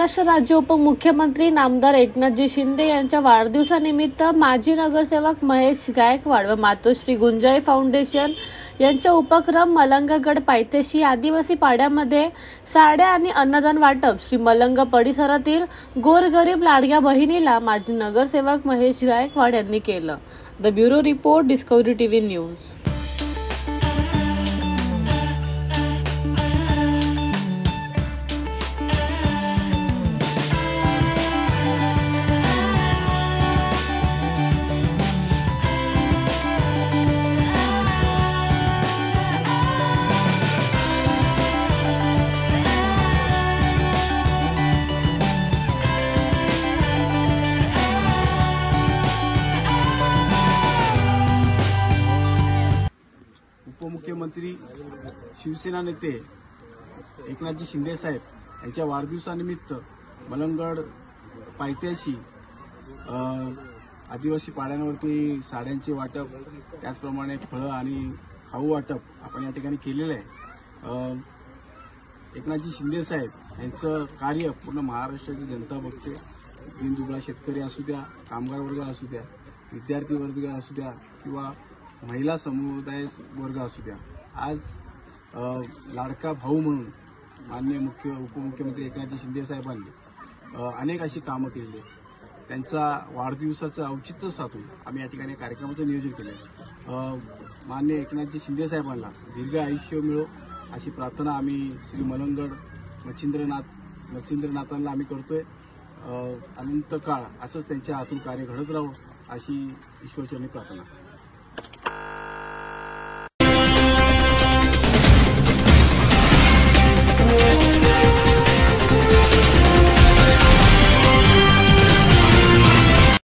महाराष्ट्र राज्य उपमुख्यमंत्री नामदार एकनाथजी शिंदे यांच्या वाढदिवसानिमित्त माजी नगरसेवक महेश गायकवाड व मातोश्री गुंजाई फाउंडेशन यांचा उपक्रम मलंगगड पायथ्याशी आदिवासी पाड्यामध्ये साड्या आणि अन्नदान वाटप श्री मलंग परिसरातील गोरगरीब लाडक्या बहिणीला माजी नगरसेवक महेश गायकवाड यांनी केलं। The bureau report, discovery TV news. उपमुख्यमंत्री शिवसेना नेते एकनाथजी शिंदे साहेब यांच्या वाढदिवसानिमित्त मलंगगड पायथ्याशी आदिवासी पाड्यांवरती साड्यांचे वाटप, त्याचप्रमाणे फळं आणि खाऊ वाटप आपण या ठिकाणी केलेलं आहे। एकनाथजी शिंदे साहेब यांचं कार्य पूर्ण महाराष्ट्राची जनता बघते। दीनदुबळा शेतकरी असू द्या, कामगार वर्ग असू द्या, विद्यार्थी वर्ग असू द्या किंवा महिला समुदाय वर्ग असू द्या, आज लाडका भाऊ म्हणून माननीय उपमुख्यमंत्री एकनाथजी शिंदे साहेबांनी अनेक अशी कामं केली। त्यांचा वाढदिवसाचं औचित्य साधून आम्ही या ठिकाणी कार्यक्रमाचं नियोजन केलं। माननीय एकनाथजी शिंदे साहेबांना दीर्घ आयुष्य मिळो अशी प्रार्थना आम्ही श्री मलंगगड मच्छिंद्रनाथांना आम्ही करतोय। अनंत काळ असंच त्यांच्या हातून कार्य घडत राहावं अशी ईश्वरचरणी प्रार्थना।